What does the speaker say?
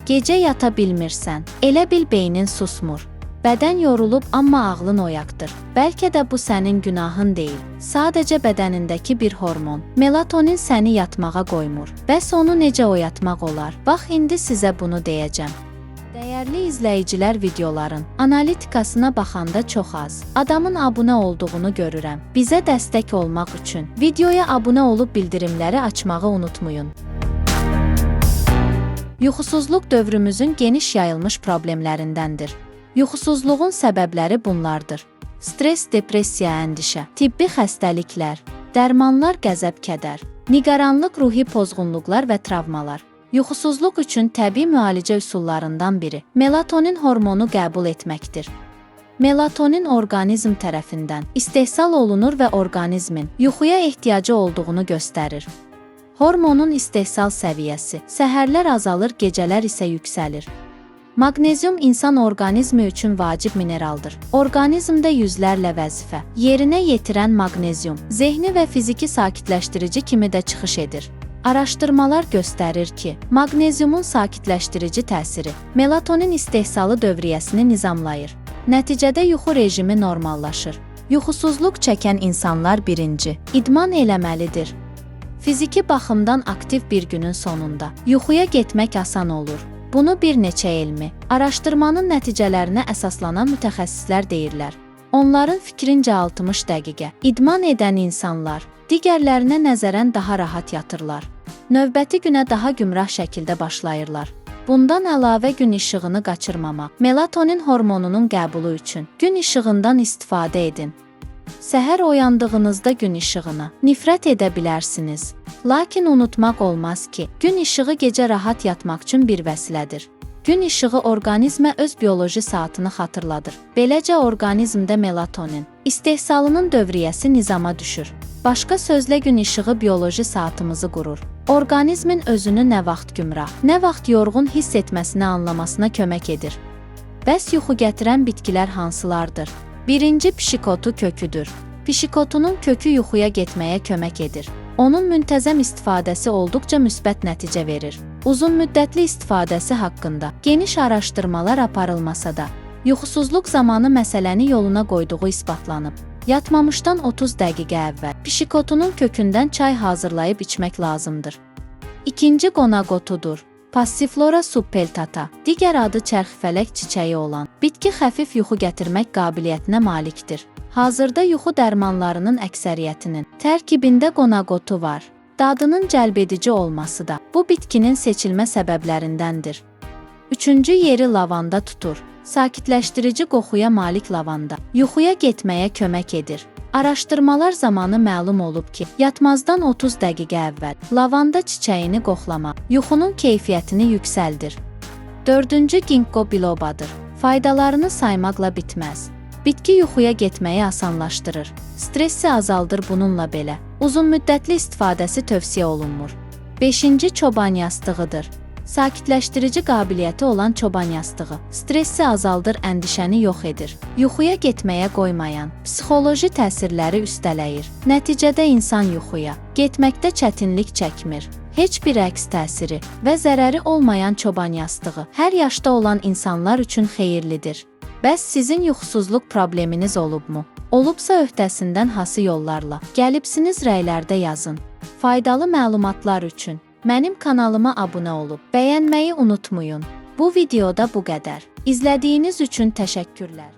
Gecə yata bilmirsən, elə bil beynin susmur. Bədən yorulub, amma ağlın oyaqdır. Bəlkə də bu sənin günahın deyil. Sadəcə bədənindəki bir hormon. Melatonin səni yatmağa qoymur. Bəs onu necə oyatmaq olar? Bax, indi sizə bunu deyəcəm. Dəyərli izləyicilər, videoların analitikasına baxanda çox az adamın abunə olduğunu görürəm. Bizə dəstək olmaq üçün videoya abunə olub bildirimləri açmağı unutmayın. Yuxusuzluq dövrümüzün geniş yayılmış problemlərindəndir. Yuxusuzluğun səbəbləri bunlardır: stres, depressiya, əndişə, tibbi xəstəliklər, dərmanlar, qəzəb, kədər, nigaranlıq, ruhi pozğunluqlar və travmalar. Yuxusuzluq üçün təbii müalicə üsullarından biri melatonin hormonu qəbul etməkdir. Melatonin orqanizm tərəfindən istehsal olunur və orqanizmin yuxuya ehtiyacı olduğunu göstərir. Hormonun istehsal səviyyəsi səhərlər azalır, gecələr isə yüksəlir. Maqnezium insan orqanizmi üçün vacib mineraldır. Orqanizmdə yüzlərlə vəzifə yerinə yetirən maqnezium zehni və fiziki sakitləşdirici kimi də çıxış edir. Araşdırmalar göstərir ki, maqneziumun sakitləşdirici təsiri melatonin istehsalı dövriyyəsini nizamlayır. Nəticədə yuxu rejimi normallaşır. Yuxusuzluq çəkən insanlar birinci, idman eləməlidir. Fiziki baxımdan aktiv bir günün sonunda yuxuya getmək asan olur. Bunu bir neçə elmi, araşdırmanın nəticələrinə əsaslanan mütəxəssislər deyirlər. Onların fikrincə 60 dəqiqə idman edən insanlar digərlərinə nəzərən daha rahat yatırlar. Növbəti günə daha gümrah şəkildə başlayırlar. Bundan əlavə gün işığını qaçırmamaq, melatonin hormonunun qəbulu üçün gün işığından istifadə edin. Səhər oyandığınızda gün işığına nifrət edə bilərsiniz. Lakin unutmaq olmaz ki, gün işığı gecə rahat yatmaq üçün bir vəsilədir. Gün işığı orqanizmə öz bioloji saatını xatırladır. Beləcə orqanizmdə melatonin istehsalının dövriyyəsi nizama düşür. Başqa sözlə, gün işığı bioloji saatımızı qurur. Orqanizmin özünü nə vaxt gümrah, nə vaxt yorğun hiss etməsinə anlamasına kömək edir. Bəs yuxu gətirən bitkilər hansılardır? Birinci, pişikotu köküdür. Pişikotunun kökü yuxuya getməyə kömək edir. Onun müntəzəm istifadəsi olduqca müsbət nəticə verir. Uzun müddətli istifadəsi haqqında geniş araşdırmalar aparılmasa da, yuxusuzluq zamanı məsələni yoluna qoyduğu isbatlanıb. Yatmamışdan 30 dəqiqə əvvəl pişikotunun kökündən çay hazırlayıb içmək lazımdır. İkinci, qonaqotudur. Passiflora subpeltata, digər adı çərxifələk çiçəyi olan bitki xəfif yuxu gətirmək qabiliyyətinə malikdir. Hazırda yuxu dərmanlarının əksəriyyətinin tərkibində qonaqotu var. Dadının cəlbedici olması da bu bitkinin seçilmə səbəblərindəndir. Üçüncü yeri lavanda tutur. Sakitləşdirici qoxuya malik lavanda yuxuya getməyə kömək edir. Araşdırmalar zamanı məlum olub ki, yatmazdan 30 dəqiqə əvvəl lavanda çiçəyini qoxlamaq yuxunun keyfiyyətini yüksəldir. Dördüncü, ginkgo bilobadır. Faydalarını saymaqla bitməz. Bitki yuxuya getməyi asanlaşdırır. Stressi azaldır, bununla belə uzun müddətli istifadəsi tövsiyə olunmur. Beşinci, çoban yastığıdır. Sakitləşdirici qabiliyyəti olan çoban yastığı stressi azaldır, əndişəni yox edir. Yuxuya getməyə qoymayan psixoloji təsirləri üstələyir. Nəticədə insan yuxuya getməkdə çətinlik çəkmir. Heç bir əks təsiri və zərəri olmayan çoban yastığı hər yaşda olan insanlar üçün xeyirlidir. Bəs sizin yuxusuzluq probleminiz olubmu? Olubsa öhdəsindən hansı yollarla gəlibsiniz, rəylərdə yazın. Faydalı məlumatlar üçün mənim kanalıma abunə olub bəyənməyi unutmayın. Bu videoda bu qədər. İzlədiyiniz üçün təşəkkürlər.